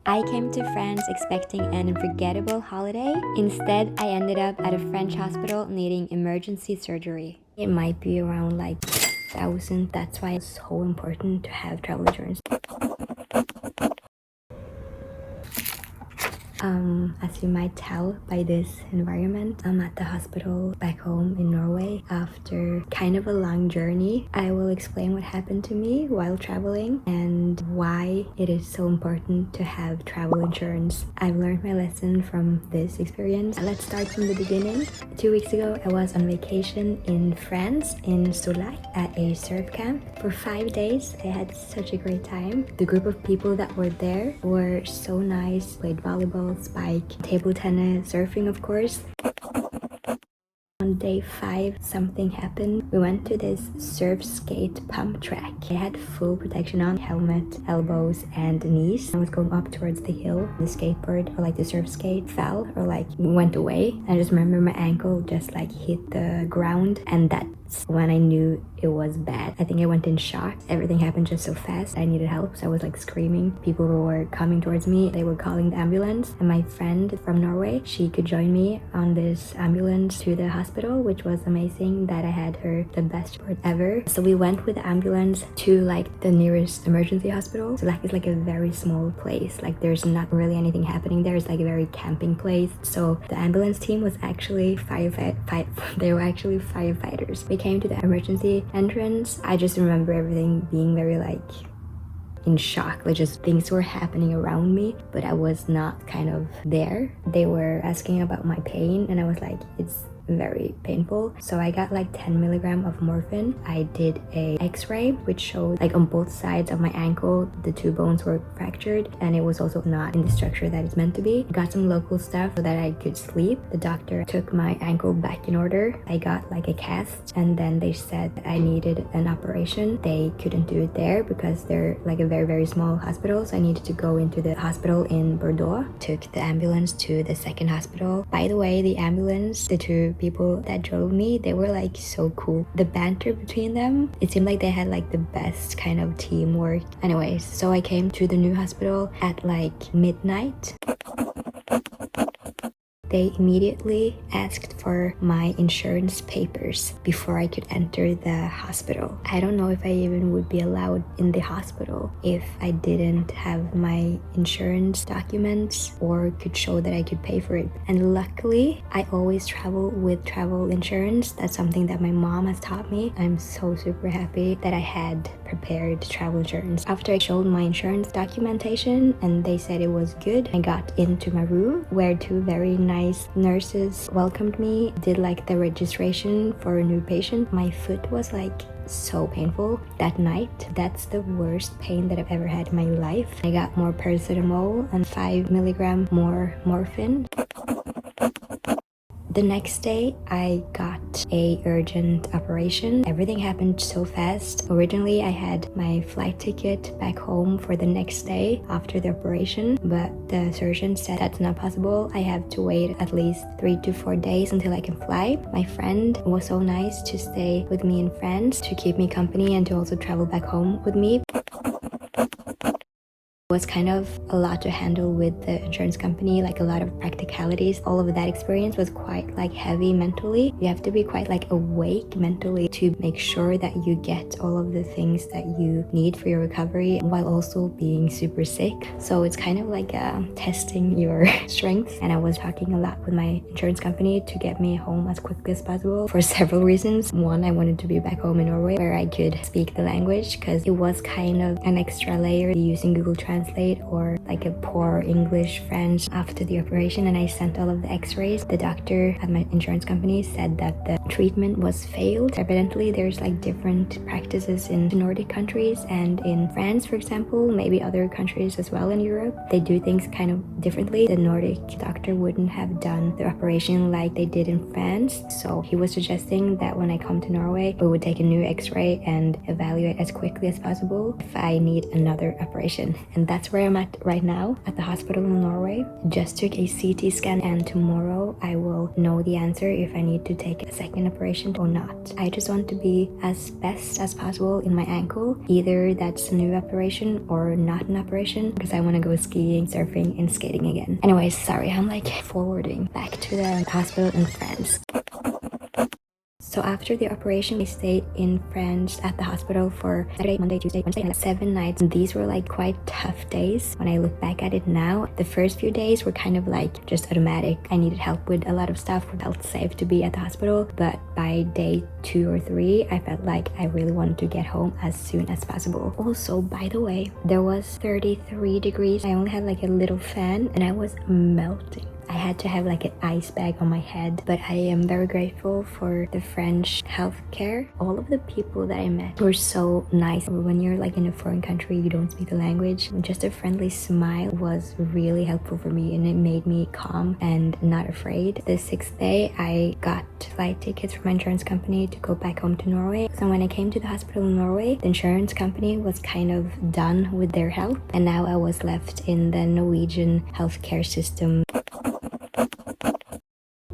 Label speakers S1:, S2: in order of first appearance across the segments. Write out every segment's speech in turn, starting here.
S1: I came to France expecting an unforgettable holiday. Instead, I ended up at a French hospital needing emergency surgery. It might be around like 1,000. That's why it's so important to have travel insurance. As you might tell by this environment, I'm at the hospital back home in Norway after kind of a long journey. I will explain what happened to me while traveling and why it is so important to have travel insurance. I've learned my lesson from this experience. Let's start from the beginning. 2 weeks ago, I was on vacation in France, in Soulac, at a surf camp. For 5 days, I had such a great time. The group of people that were there were so nice, played volleyball, spike, table tennis, surfing of course. On day 5, something happened. We went to this surf skate pump track. I had full protection on, helmet, elbows, and knees. I was going up towards the hill. The skateboard, or like the surf skate, fell or like went away. I just remember my ankle just like hit the ground, and that's when I knew it was bad. I think I went in shock. Everything happened just so fast. I needed help, so I was like screaming. People were coming towards me. They were calling the ambulance, and my friend from Norway, she could join me on this ambulance to the hospital, which was amazing that I had her, the best support ever. So we went with the ambulance to like the nearest emergency hospital. So like it's like a very small place. Like there's not really anything happening there. It's like a very camping place. So the ambulance team was actually they were actually firefighters. We came to the emergency entrance. I just remember everything being very like in shock, like just things were happening around me, but I was not kind of there. They were asking about my pain, and I was like, it's very painful. So I got like 10 milligram of morphine. I did a x-ray which showed like on both sides of my ankle the 2 bones were fractured, and it was also not in the structure that it's meant to be. Got some local stuff so that I could sleep. The doctor took my ankle back in order. I got like a cast, and then they said that I needed an operation. They couldn't do it there because they're like a very small hospital, so I needed to go into the hospital in Bordeaux. Took the ambulance to the second hospital. By the way, the ambulance, the 2 people that drove me, they were like so cool. The banter between them, it seemed like they had like the best kind of teamwork. Anyways, so I came to the new hospital at like midnight. They immediately asked for my insurance papers before I could enter the hospital. I don't know if I even would be allowed in the hospital if I didn't have my insurance documents or could show that I could pay for it. And luckily, I always travel with travel insurance. That's something that my mom has taught me. I'm so super happy that I had prepared travel insurance. After I showed my insurance documentation and they said it was good, I got into my room where 2 very nice nurses welcomed me, did like the registration for a new patient. My foot was like so painful that night. That's the worst pain that I've ever had in my life. I got more paracetamol and 5 milligram more morphine. The next day, I got a urgent operation. Everything happened so fast. Originally, I had my flight ticket back home for the next day after the operation, but the surgeon said that's not possible. I have to wait at least 3 to 4 days until I can fly. My friend was so nice to stay with me in France, to keep me company and to also travel back home with me. It was kind of a lot to handle with the insurance company, like a lot of practicalities. All of that experience was quite like heavy mentally. You have to be quite like awake mentally to make sure that you get all of the things that you need for your recovery while also being super sick. So it's kind of like testing your strength. And I was talking a lot with my insurance company to get me home as quickly as possible for several reasons. One, I wanted to be back home in Norway where I could speak the language, because it was kind of an extra layer using Google Translate or like a poor English French after the operation. And I sent all of the x-rays. The doctor at my insurance company said that the treatment was failed. Evidently there's like different practices in the Nordic countries and in France, for example, maybe other countries as well in Europe. They do things kind of differently. The Nordic doctor wouldn't have done the operation like they did in France. So he was suggesting that when I come to Norway, we would take a new x-ray and evaluate as quickly as possible if I need another operation. And that's where I'm at right right now at the hospital in Norway. Just took a CT scan and tomorrow I will know the answer if I need to take a second operation or not. I just want to be as best as possible in my ankle. Either that's a new operation or not an operation, because I want to go skiing, surfing and skating again. Anyways, sorry, I'm like forwarding back to the hospital in France. So after the operation, we stayed in France at the hospital for Saturday, Monday, Tuesday, Wednesday, and 7 nights. And these were like quite tough days. When I look back at it now, the first few days were kind of like just automatic. I needed help with a lot of stuff. I felt safe to be at the hospital. But by day 2 or 3, I felt like I really wanted to get home as soon as possible. Also, by the way, there was 33 degrees. I only had like a little fan and I was melting. I had to have like an ice bag on my head, but I am very grateful for the French healthcare. All of the people that I met were so nice. When you're like in a foreign country, you don't speak the language, just a friendly smile was really helpful for me, and it made me calm and not afraid. The 6th day, I got flight tickets from my insurance company to go back home to Norway. So when I came to the hospital in Norway, the insurance company was kind of done with their help, and now I was left in the Norwegian healthcare system.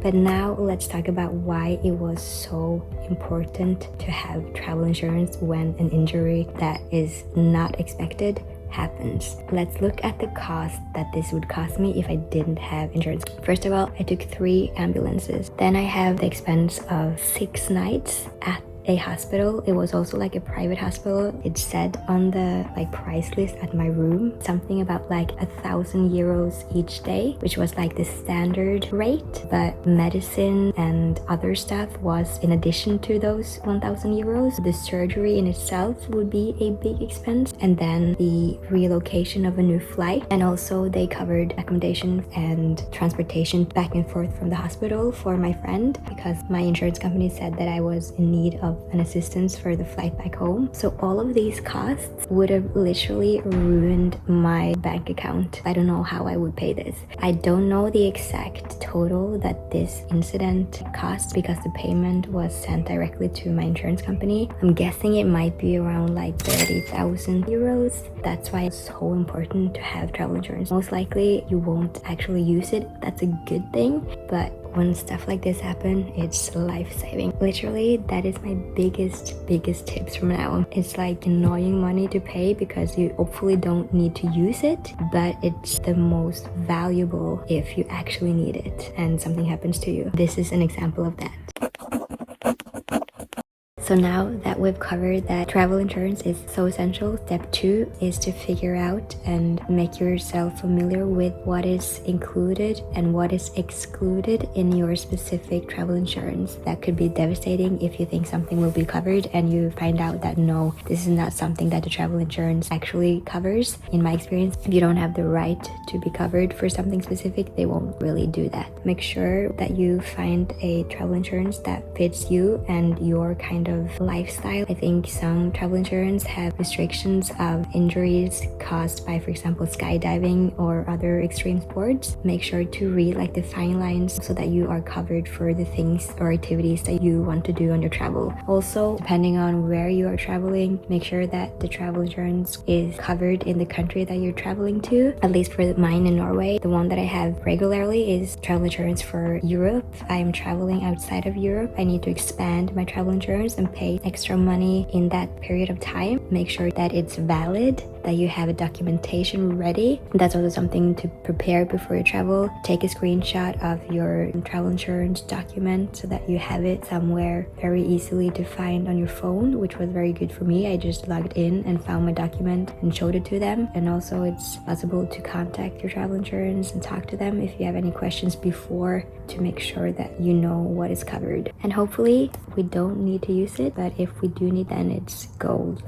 S1: But now let's talk about why it was so important to have travel insurance when an injury that is not expected happens. Let's look at the cost that this would cost me if I didn't have insurance. First of all, I took 3 ambulances. Then I have the expense of 6 nights at a hospital. It was also like a private hospital. It said on the like price list at my room something about like 1,000 euros each day, which was like the standard rate, but medicine and other stuff was in addition to those 1,000 euros. The surgery in itself would be a big expense, and then the relocation of a new flight, and also they covered accommodation and transportation back and forth from the hospital for my friend, because my insurance company said that I was in need of an assistance for the flight back home. So all of these costs would have literally ruined my bank account. I don't know how I would pay this. I don't know the exact total that this incident cost because the payment was sent directly to my insurance company. I'm guessing it might be around like 30,000 euros. That's why it's so important to have travel insurance. Most likely you won't actually use it. That's a good thing, but when stuff like this happen, it's life-saving. Literally, that is my biggest tips from now on. It's like annoying money to pay because you hopefully don't need to use it, but it's the most valuable if you actually need it and something happens to you. This is an example of that. So now that we've covered that travel insurance is so essential, step 2 is to figure out and make yourself familiar with what is included and what is excluded in your specific travel insurance. That could be devastating if you think something will be covered and you find out that no, this is not something that the travel insurance actually covers. In my experience, if you don't have the right to be covered for something specific, they won't really do that. Make sure that you find a travel insurance that fits you and your kind of lifestyle. I think some travel insurance have restrictions of injuries caused by, for example, skydiving or other extreme sports. Make sure to read like the fine lines so that you are covered for the things or activities that you want to do on your travel. Also, depending on where you are traveling, make sure that the travel insurance is covered in the country that you're traveling to. At least for mine in Norway, the one that I have regularly is travel insurance for Europe. If I am traveling outside of Europe, I need to expand my travel insurance and pay extra money in that period of time. Make sure that it's valid, that you have a documentation ready. That's also something to prepare before you travel. Take a screenshot of your travel insurance document so that you have it somewhere very easily to find on your phone, which was very good for me. I just logged in and found my document and showed it to them. And also it's possible to contact your travel insurance and talk to them if you have any questions before, to make sure that you know what is covered. And hopefully we don't need to use it, but if we do need, then it's gold.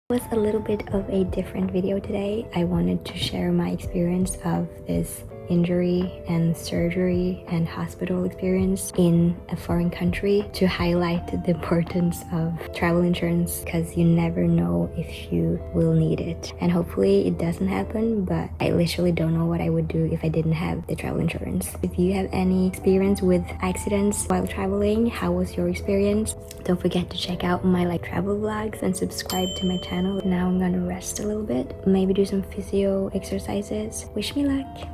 S1: Was a little bit of a different video today. I wanted to share my experience of this injury and surgery and hospital experience in a foreign country to highlight the importance of travel insurance, because you never know if you will need it. And hopefully it doesn't happen, but I literally don't know what I would do if I didn't have the travel insurance. If you have any experience with accidents while traveling, how was your experience? Don't forget to check out my travel vlogs and subscribe to my channel. Now I'm gonna rest a little bit, maybe do some physio exercises. Wish me luck.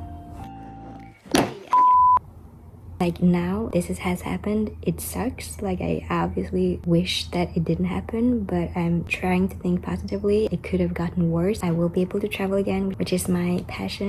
S1: Now this has happened. It sucks. I obviously wish that it didn't happen, but I'm trying to think positively. It could have gotten worse. I will be able to travel again, which is my passion.